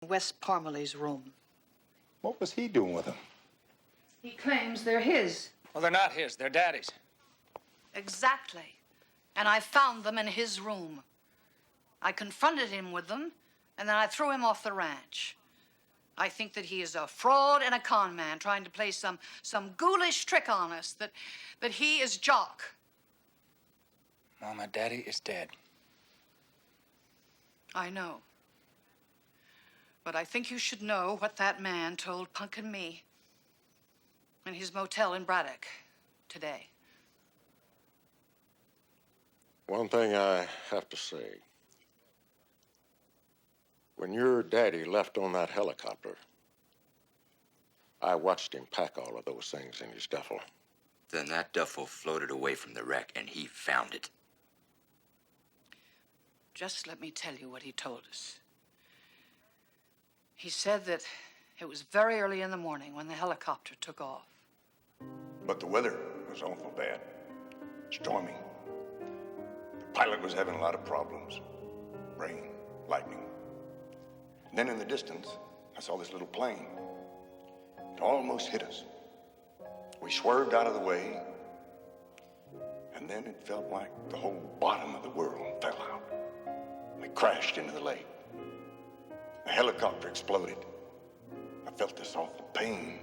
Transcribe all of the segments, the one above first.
Wes Parmalee's room. What was he doing with them? He claims they're his. Well, they're not his. They're Daddy's. Exactly. And I found them in his room. I confronted him with them, and then I threw him off the ranch. I think that he is a fraud and a con man trying to play some ghoulish trick on us, that he is Jock. Mama, Daddy is dead. I know. But I think you should know what that man told Punk and me in his motel in Braddock today. One thing I have to say. When your daddy left on that helicopter, I watched him pack all of those things in his duffel. Then that duffel floated away from the wreck, and he found it. Just let me tell you what he told us. He said that it was very early in the morning when the helicopter took off. But the weather was awful bad. Stormy. The pilot was having a lot of problems. Rain, lightning. And then in the distance, I saw this little plane. It almost hit us. We swerved out of the way, and then it felt like the whole bottom of the world fell out. We crashed into the lake. The helicopter exploded. I felt this awful pain,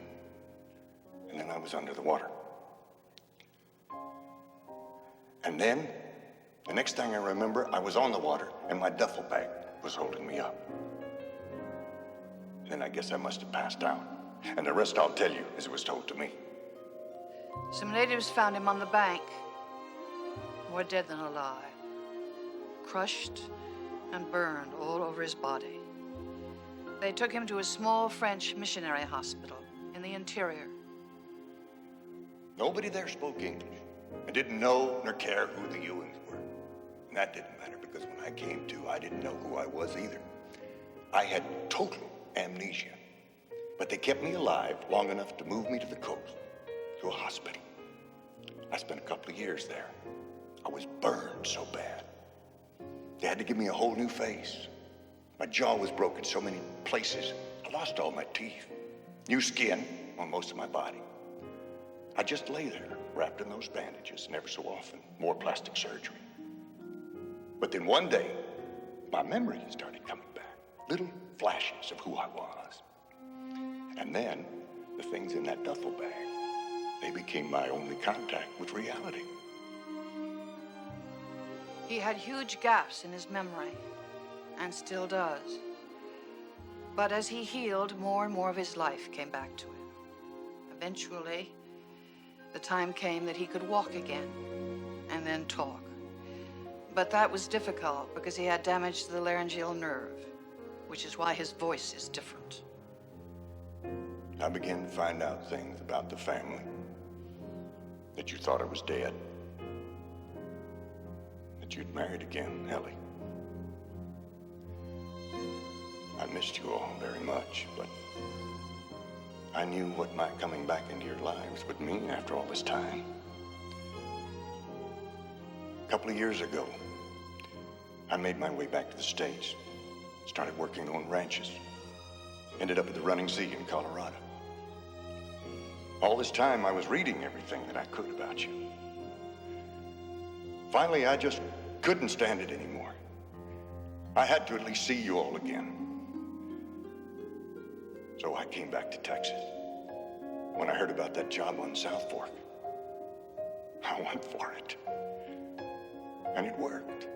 and then I was under the water. And then, the next thing I remember, I was on the water, and my duffel bag was holding me up. Then I guess I must have passed out. And the rest I'll tell you as it was told to me. Some natives found him on the bank, more dead than alive, crushed and burned all over his body. They took him to a small French missionary hospital in the interior. Nobody there spoke English. I didn't know nor care who the Ewings were. And that didn't matter because when I came to, I didn't know who I was either. I had total amnesia. But they kept me alive long enough to move me to the coast, to a hospital. I spent a couple of years there. I was burned so bad. They had to give me a whole new face. My jaw was broken so many places. I lost all my teeth. New skin on most of my body. I just lay there, wrapped in those bandages, and every so often, more plastic surgery. But then one day, my memory started coming back. Little flashes of who I was. And then, the things in that duffel bag, they became my only contact with reality. He had huge gaps in his memory, and still does. But as he healed, more and more of his life came back to him. Eventually, the time came that he could walk again, and then talk. But that was difficult because he had damage to the laryngeal nerve, which is why his voice is different. I began to find out things about the family. That you thought I was dead. That you'd married again, Ellie. I missed you all very much, but I knew what my coming back into your lives would mean after all this time. A couple of years ago, I made my way back to the States. Started working on ranches. Ended up at the Running Z in Colorado. All this time, I was reading everything that I could about you. Finally, I just couldn't stand it anymore. I had to at least see you all again. So I came back to Texas. When I heard about that job on South Fork, I went for it. And it worked.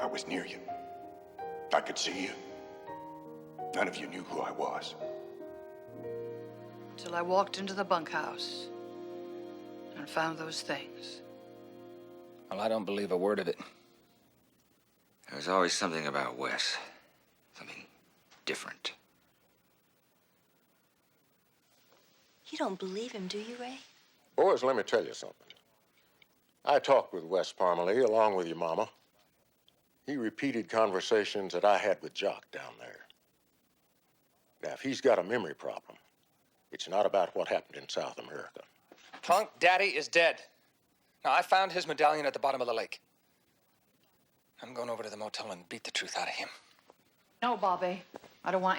I was near you. I could see you. None of you knew who I was. Till I walked into the bunkhouse and found those things. Well, I don't believe a word of it. There was always something about Wes. Something different. You don't believe him, do you, Ray? Boys, let me tell you something. I talked with Wes Parmalee along with your mama. He repeated conversations that I had with Jock down there. Now, if he's got a memory problem, it's not about what happened in South America. Punk, Daddy is dead. Now, I found his medallion at the bottom of the lake. I'm going over to the motel and beat the truth out of him. No, Bobby. I don't want any